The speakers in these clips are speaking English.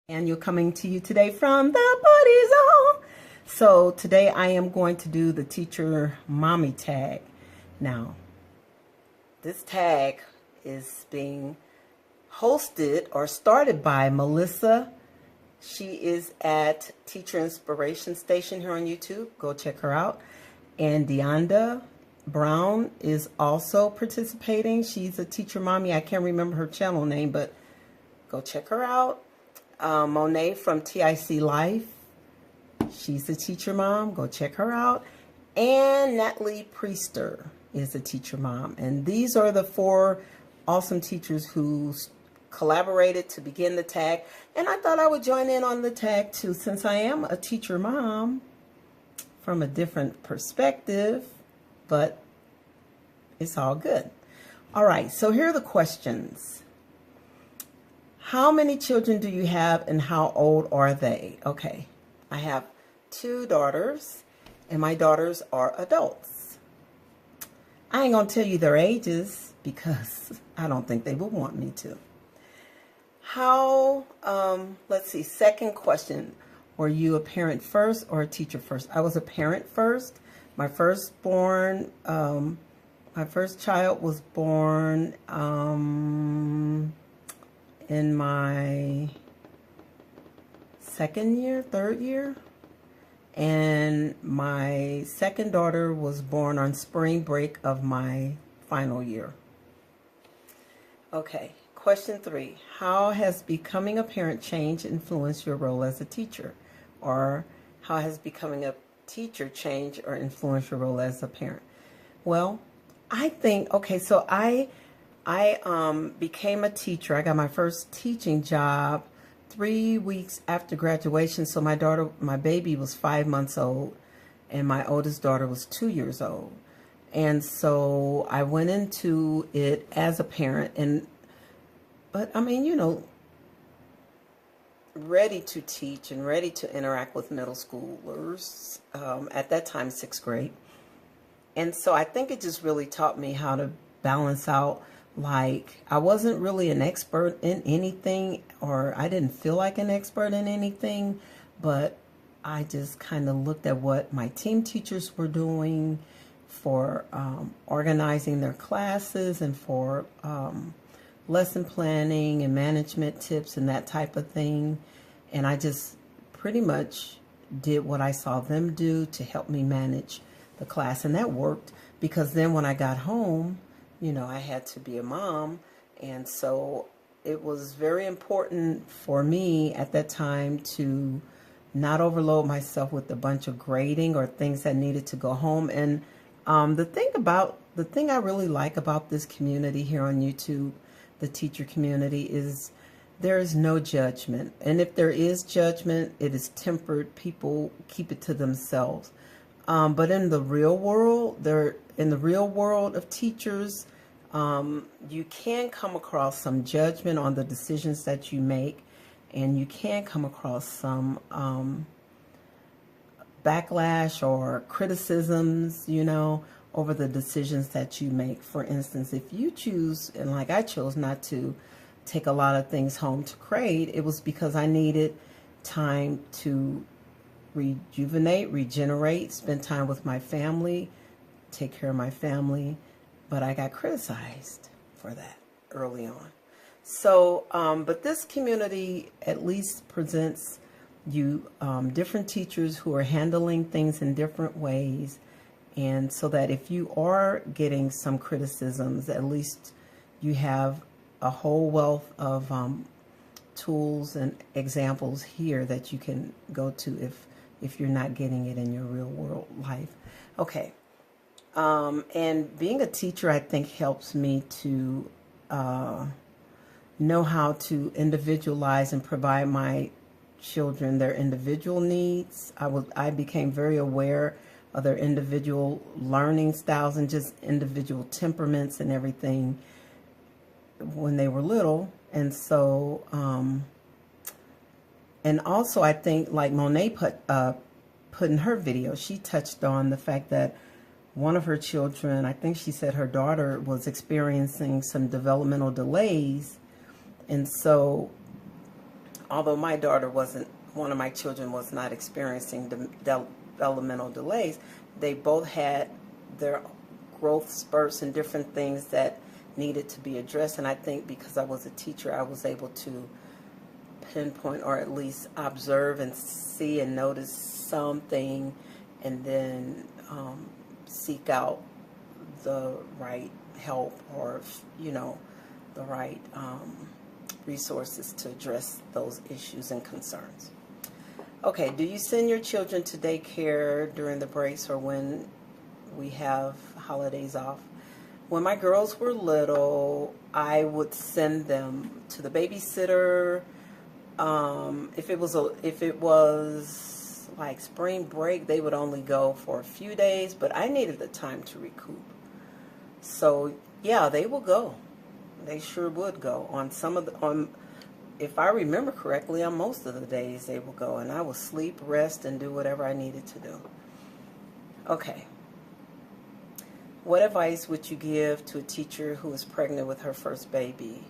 And you're coming to you today from the Buddy Zone. So today I am going to do the teacher mommy tag. Now, this tag is being hosted or started by Melissa. She is at Teacher Inspiration Station here on YouTube. Go check her out. And Deonda Brown is also participating. She's a teacher mommy. I can't remember her channel name, but go check her out. Monet from TIC Life. She's a teacher mom. Go check her out. And Natalie Priester is a teacher mom. And these are the four awesome teachers who collaborated to begin the tag. And I thought I would join in on the tag too, since I am a teacher mom from a different perspective, but it's all good. All right, so here are the questions. How many children do you have and how old are they? Okay, I have 2 daughters and my daughters are adults. I ain't gonna tell you their ages because I don't think they would want me to. Let's see, second question. Were you a parent first or a teacher first? I was a parent first. My firstborn, my first child was born in my third year. And my second daughter was born on spring break of my final year. Okay, question 3. How has becoming a parent changed, influenced your role as a teacher? Or how has becoming a teacher changed or influenced your role as a parent? Well, I think, okay, so I became a teacher. I got my first teaching job 3 weeks after graduation. So my baby was 5 months old and my oldest daughter was 2 years old. And so I went into it as a parent but I mean, you know, ready to teach and ready to interact with middle schoolers, at that time, 6th grade. And so I think it just really taught me how to balance out, like, I wasn't really an expert in anything, or I didn't feel like an expert in anything, but I just kind of looked at what my team teachers were doing for organizing their classes and for lesson planning and management tips and that type of thing. And I just pretty much did what I saw them do to help me manage the class. And that worked because then when I got home, you know, I had to be a mom. And so it was very important for me at that time to not overload myself with a bunch of grading or things that needed to go home. And the thing I really like about this community here on YouTube, the teacher community, is there is no judgment. And if there is judgment, it is tempered. People keep it to themselves. But in the real world, of teachers, you can come across some judgment on the decisions that you make, and you can come across some backlash or criticisms, you know, over the decisions that you make. For instance, if you choose, and like I chose not to take a lot of things home to grade, it was because I needed time to rejuvenate, regenerate, spend time with my family, take care of my family. But I got criticized for that early on. So, but this community at least presents you different teachers who are handling things in different ways. And so that if you are getting some criticisms, at least you have a whole wealth of tools and examples here that you can go to if you're not getting it in your real world life. Okay. And being a teacher, I think, helps me to know how to individualize and provide my children their individual needs. I became very aware of their individual learning styles and just individual temperaments and everything when they were little. And so, and also I think, like Monet put in her video, she touched on the fact that one of her children, I think she said her daughter, was experiencing some developmental delays. And so although my daughter wasn't, one of my children was not experiencing developmental delays, they both had their growth spurts and different things that needed to be addressed. And I think because I was a teacher, I was able to pinpoint or at least observe and see and notice something, and then seek out the right help, or the right resources to address those issues and concerns. Okay, do you send your children to daycare during the breaks or when we have holidays off? When my girls were little, I would send them to the babysitter. If it was like spring break, they would only go for a few days, but I needed the time to recoup. So yeah, they will go. They sure would go on some of the, if I remember correctly, on most of the days they will go, and I will sleep, rest, and do whatever I needed to do. Okay. What advice would you give to a teacher who is pregnant with her first baby?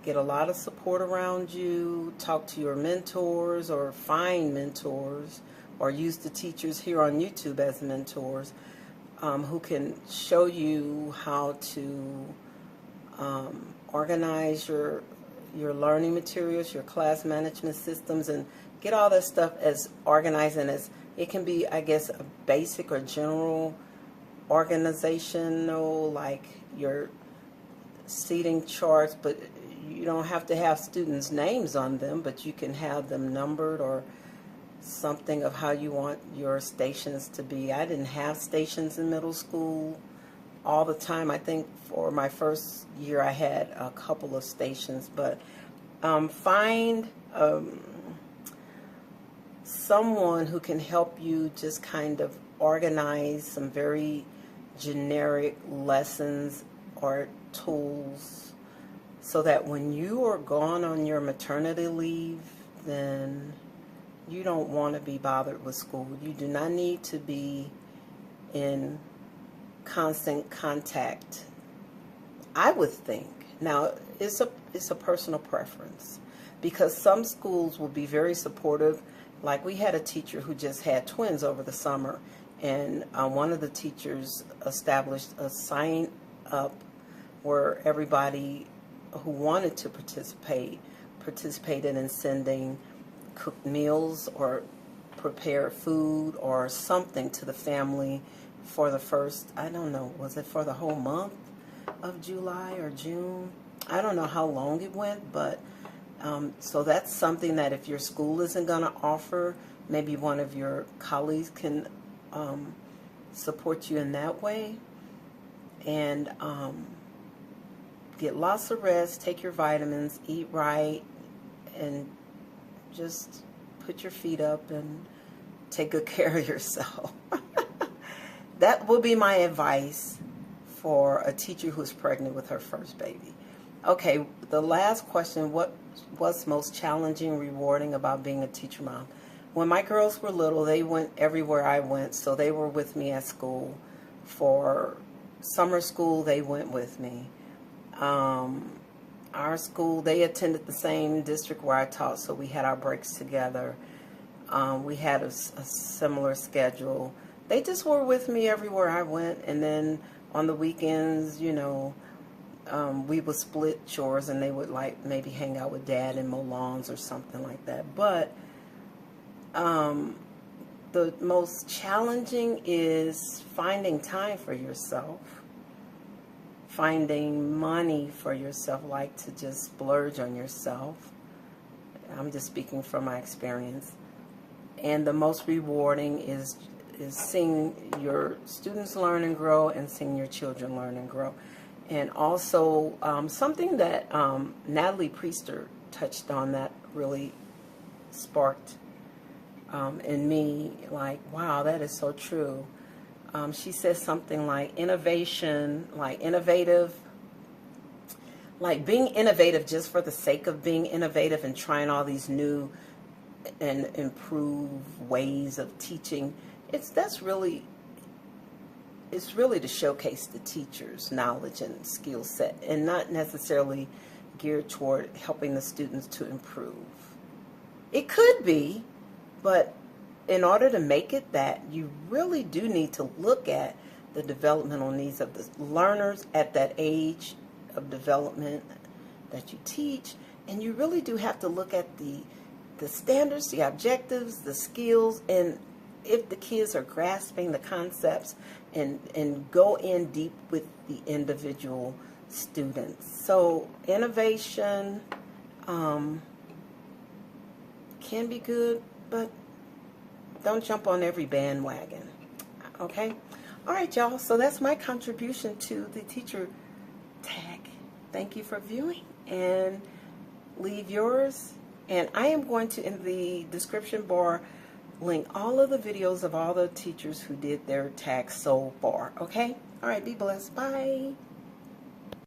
Get a lot of support around you, talk to your mentors or find mentors, or use the teachers here on YouTube as mentors who can show you how to organize your learning materials, your class management systems, and get all that stuff as organized and as it can be, I guess, a basic or general organizational, like your seating charts, but you don't have to have students' names on them, but you can have them numbered or something of how you want your stations to be. I didn't have stations in middle school all the time. I think for my first year I had a couple of stations, but find someone who can help you just kind of organize some very generic lessons or tools so that when you are gone on your maternity leave, then you don't want to be bothered with school. You do not need to be in constant contact, I would think. Now, it's a personal preference, because some schools will be very supportive. Like we had a teacher who just had twins over the summer, and one of the teachers established a sign up where everybody who wanted to participated in sending cooked meals or prepared food or something to the family for the first, I don't know, was it for the whole month of July or June? I don't know how long it went, but so that's something that if your school isn't going to offer, maybe one of your colleagues can support you in that way. And get lots of rest, take your vitamins, eat right, and just put your feet up and take good care of yourself. That will be my advice for a teacher who's pregnant with her first baby. Okay, the last question, what's most challenging, rewarding about being a teacher mom? When my girls were little, they went everywhere I went, so they were with me at school. For summer school, they went with me. Our school, they attended the same district where I taught, so we had our breaks together. We had a similar schedule. They just were with me everywhere I went, and then on the weekends, you know, we would split chores, and they would like maybe hang out with Dad and mow lawns or something like that. But the most challenging is finding time for yourself, finding money for yourself, like to just splurge on yourself. I'm just speaking from my experience. And the most rewarding is seeing your students learn and grow, and seeing your children learn and grow. And also something that Natalie Priester touched on that really sparked in me, like, wow, that is so true. She says something like innovation, like innovative, like being innovative just for the sake of being innovative and trying all these new and improved ways of teaching. It's really to showcase the teacher's knowledge and skill set, and not necessarily geared toward helping the students to improve. It could be, but in order to make it that, you really do need to look at the developmental needs of the learners at that age of development that you teach, and you really do have to look at the standards, the objectives, the skills, and if the kids are grasping the concepts, and go in deep with the individual students. So innovation can be good, but don't jump on every bandwagon. Okay? All right, y'all. So that's my contribution to the teacher tag. Thank you for viewing, and leave yours. And I am going to, in the description bar, link all of the videos of all the teachers who did their tags so far. Okay? All right. Be blessed. Bye.